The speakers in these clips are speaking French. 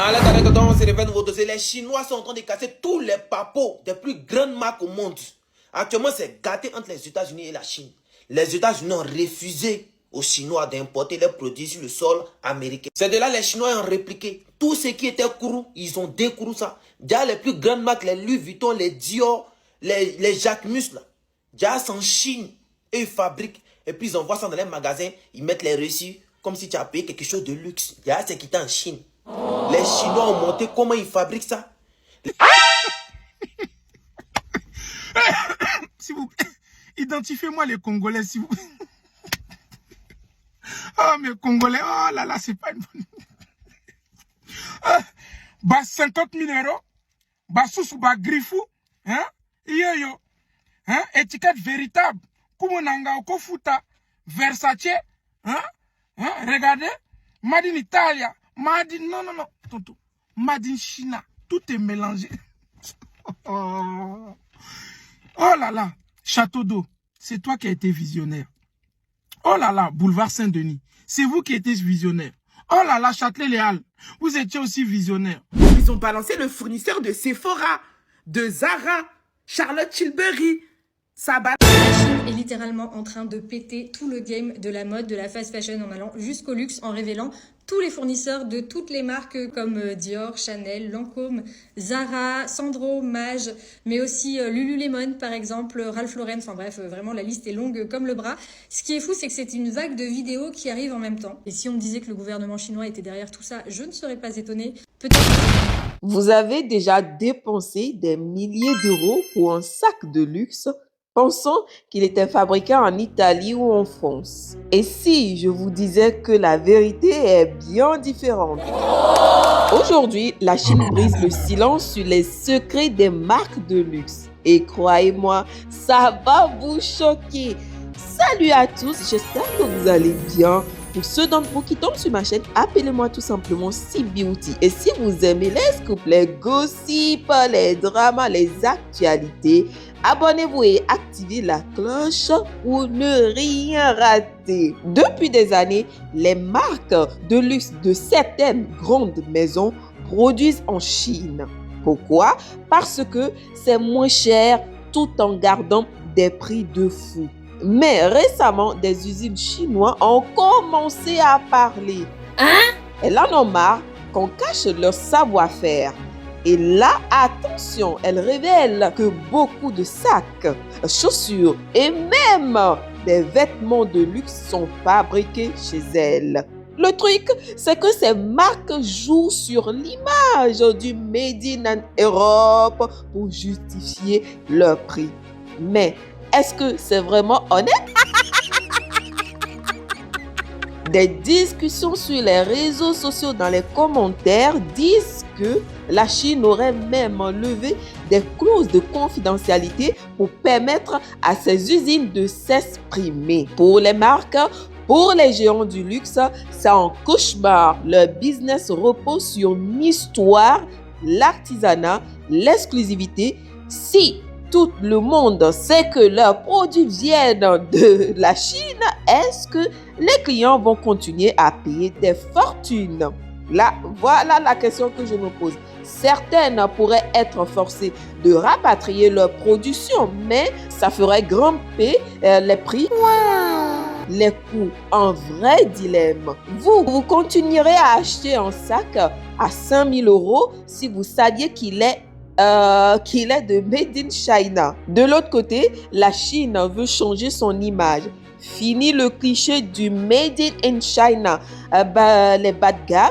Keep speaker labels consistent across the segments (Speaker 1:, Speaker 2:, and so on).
Speaker 1: Arrête, on se réveille nouveau dossier. Les Chinois sont en train de casser tous les papeaux des plus grandes marques au monde. Actuellement, c'est gâté entre les États-Unis et la Chine. Les États-Unis ont refusé aux Chinois d'importer leurs produits sur le sol américain. C'est de là les Chinois ont répliqué. Tout ce qui était couru, ils ont découru ça. Déjà les plus grandes marques, les Louis Vuitton, les Dior, les Jacquemus, là. Déjà c'est en Chine. Et ils fabriquent. Et puis ils envoient ça dans les magasins. Ils mettent les reçus comme si tu as payé quelque chose de luxe. Déjà c'est quitté en Chine. Les Chinois ont montré comment ils fabriquent ça.
Speaker 2: S'il vous plaît, identifiez-moi les Congolais, s'il vous plaît. Oh, mes Congolais, oh là là, c'est pas une bonne... Bah, 50 000 euros, bah, sous bah, griffou, hein, yo, hein, étiquette véritable, Kumonanga, Kofuta, Versace, hein, regardez, Made in Italia, non, tonton, Made in China, tout est mélangé. Oh là là, Château d'eau, c'est toi qui as été visionnaire. Oh là là, boulevard Saint-Denis, c'est vous qui étiez visionnaire. Oh là là, Châtelet-Les-Halles, vous étiez aussi visionnaire.
Speaker 3: Ils ont balancé le fournisseur de Sephora, de Zara, Charlotte Tilbury, Sabat.
Speaker 4: La Chine est littéralement en train de péter tout le game de la mode, de la fast fashion, en allant jusqu'au luxe, en révélant tous les fournisseurs de toutes les marques comme Dior, Chanel, Lancôme, Zara, Sandro, Maje, mais aussi Lululemon par exemple, Ralph Lauren, enfin bref, vraiment la liste est longue comme le bras. Ce qui est fou, c'est que c'est une vague de vidéos qui arrive en même temps. Et si on me disait que le gouvernement chinois était derrière tout ça, je ne serais pas étonnée. Peut-être...
Speaker 5: Vous avez déjà dépensé des milliers d'euros pour un sac de luxe, pensant qu'il était fabriqué en Italie ou en France. Et si je vous disais que la vérité est bien différente? Aujourd'hui, la Chine brise le silence sur les secrets des marques de luxe. Et croyez-moi, ça va vous choquer. Salut à tous, j'espère que vous allez bien. Pour ceux d'entre vous qui tombent sur ma chaîne, appelez-moi tout simplement C-Beauty. Et si vous aimez les scoops, les gossips, les dramas, les actualités, abonnez-vous et activez la cloche pour ne rien rater. Depuis des années, les marques de luxe de certaines grandes maisons produisent en Chine. Pourquoi? Parce que c'est moins cher tout en gardant des prix de fou. Mais récemment, des usines chinoises ont commencé à parler. Elles en ont marre qu'on cache leur savoir-faire. Et là, attention, elles révèlent que beaucoup de sacs, chaussures et même des vêtements de luxe sont fabriqués chez elles. Le truc, c'est que ces marques jouent sur l'image du Made in Europe pour justifier leur prix. Mais est-ce que c'est vraiment honnête? Des discussions sur les réseaux sociaux dans les commentaires disent que la Chine aurait même levé des clauses de confidentialité pour permettre à ses usines de s'exprimer. Pour les marques, pour les géants du luxe, c'est un cauchemar. Leur business repose sur une histoire, l'artisanat, l'exclusivité. Si tout le monde sait que leurs produits viennent de la Chine, est-ce que les clients vont continuer à payer des fortunes? Là, voilà la question que je me pose. Certaines pourraient être forcées de rapatrier leur production, mais ça ferait grimper les prix. Les coûts, un vrai dilemme. Vous continuerez à acheter un sac à 5 000 € si vous saviez qu'il est de Made in China. De l'autre côté, la Chine veut changer son image. Fini le cliché du Made in China. Les bas de gamme.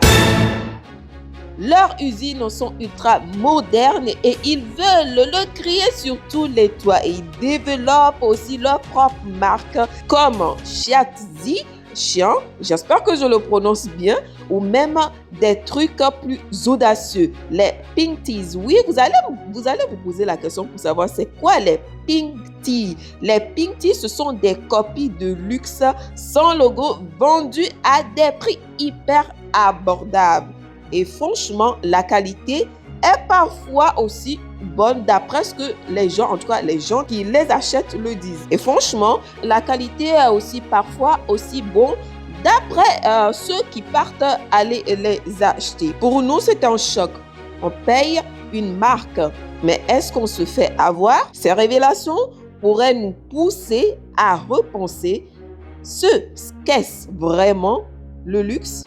Speaker 5: Leurs usines sont ultra modernes et ils veulent le crier sur tous les toits. Et ils développent aussi leur propre marque comme Xiaozi, Xian, j'espère que je le prononce bien, ou même des trucs plus audacieux, les Pink Tees. Oui, vous allez vous poser la question pour savoir c'est quoi les Pink Tees. Les Pink Tees, ce sont des copies de luxe sans logo vendues à des prix hyper abordables. Et franchement, la qualité est parfois aussi bonne d'après ce que les gens, en tout cas les gens qui les achètent le disent. Et franchement, la qualité est aussi parfois aussi bon d'après ceux qui partent aller les acheter. Pour nous, c'est un choc. On paye une marque, mais est-ce qu'on se fait avoir? Ces révélations pourraient nous pousser à repenser ce qu'est-ce vraiment le luxe.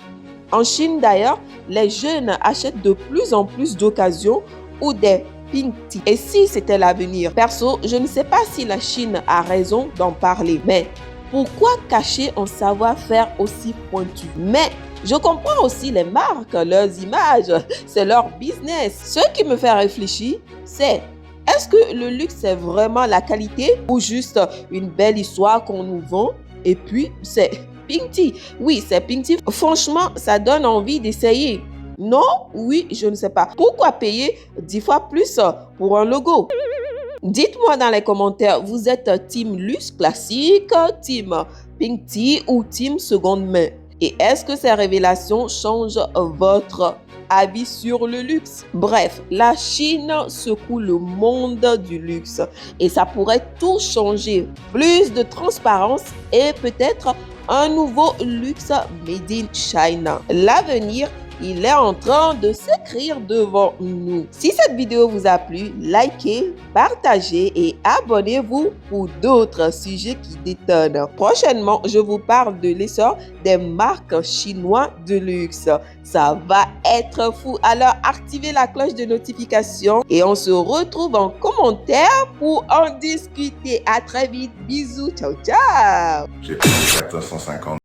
Speaker 5: En Chine d'ailleurs, les jeunes achètent de plus en plus d'occasions ou des pink tea. Et si c'était l'avenir? Perso, je ne sais pas si la Chine a raison d'en parler, mais pourquoi cacher un savoir-faire aussi pointu? Mais je comprends aussi les marques, leurs images, c'est leur business. Ce qui me fait réfléchir, c'est est-ce que le luxe est vraiment la qualité ou juste une belle histoire qu'on nous vend? Et puis, c'est pink tea. Oui, c'est pink tea. Franchement, ça donne envie d'essayer. Non? Oui, je ne sais pas. Pourquoi payer 10 fois plus pour un logo? Dites-moi dans les commentaires, vous êtes team luxe classique, team pink tea ou team seconde main? Et est-ce que ces révélations changent votre avis sur le luxe? Bref, la Chine secoue le monde du luxe et ça pourrait tout changer. Plus de transparence et peut-être un nouveau luxe made in China. L'avenir, il est en train de s'écrire devant nous. Si cette vidéo vous a plu, likez, partagez et abonnez-vous pour d'autres sujets qui détonnent. Prochainement, je vous parle de l'essor des marques chinoises de luxe. Ça va être fou. Alors, activez la cloche de notification et on se retrouve en commentaire pour en discuter. À très vite. Bisous. Ciao, ciao.
Speaker 6: J'ai payé 450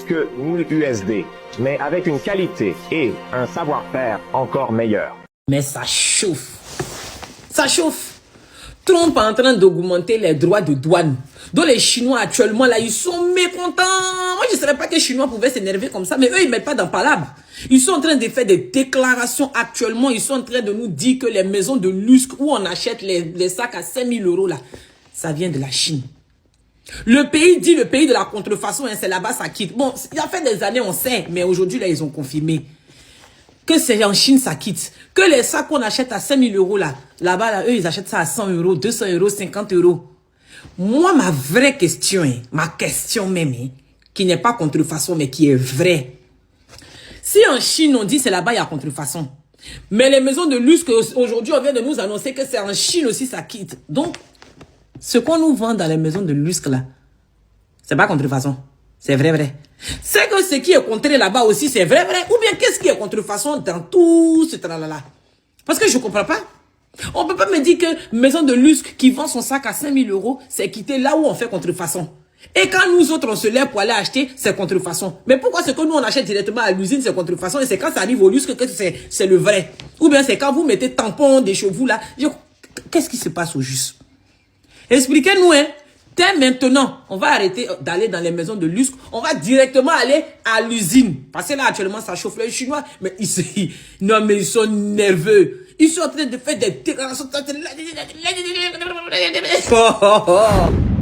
Speaker 7: que USD, mais avec une qualité et un savoir-faire encore meilleur.
Speaker 8: Mais ça chauffe. Ça chauffe. Trump est en train d'augmenter les droits de douane. Donc les Chinois actuellement là, ils sont mécontents. Moi je ne savais pas que les Chinois pouvaient s'énerver comme ça, mais eux ils ne mettent pas dans palabre. Ils sont en train de faire des déclarations actuellement. Ils sont en train de nous dire que les maisons de luxe où on achète les sacs à 5 000 € là, ça vient de la Chine. Le pays dit le pays de la contrefaçon, hein, c'est là-bas ça quitte. Bon, il y a fait des années on sait, mais aujourd'hui là ils ont confirmé que c'est en Chine ça quitte. Que les sacs qu'on achète à 5 000 € là, là-bas là, eux ils achètent ça à 100 €, 200 €, 50 €. Moi ma vraie question, hein, ma question même, hein, qui n'est pas contrefaçon mais qui est vraie. Si en Chine on dit c'est là-bas il y a contrefaçon, mais les maisons de luxe aujourd'hui on vient de nous annoncer que c'est en Chine aussi ça quitte. Donc ce qu'on nous vend dans les maisons de luxe là, c'est pas contrefaçon. C'est vrai. C'est que ce qui est contré là-bas aussi, c'est vrai. Ou bien qu'est-ce qui est contrefaçon dans tout ce tralala? Parce que je comprends pas. On peut pas me dire que maison de luxe qui vend son sac à 5 000 €, c'est quitté là où on fait contrefaçon. Et quand nous autres on se lève pour aller acheter, c'est contrefaçon. Mais pourquoi c'est que nous on achète directement à l'usine, c'est contrefaçon, et c'est quand ça arrive au luxe que c'est le vrai? Ou bien c'est quand vous mettez tampon des chevaux là. Qu'est-ce qui se passe au juste? Expliquez-nous, hein. Dès maintenant, on va arrêter d'aller dans les maisons de luxe. On va directement aller à l'usine. Parce que là, actuellement, ça chauffe les Chinois. Mais non, mais ils sont nerveux. Ils sont en train de faire des déclarations.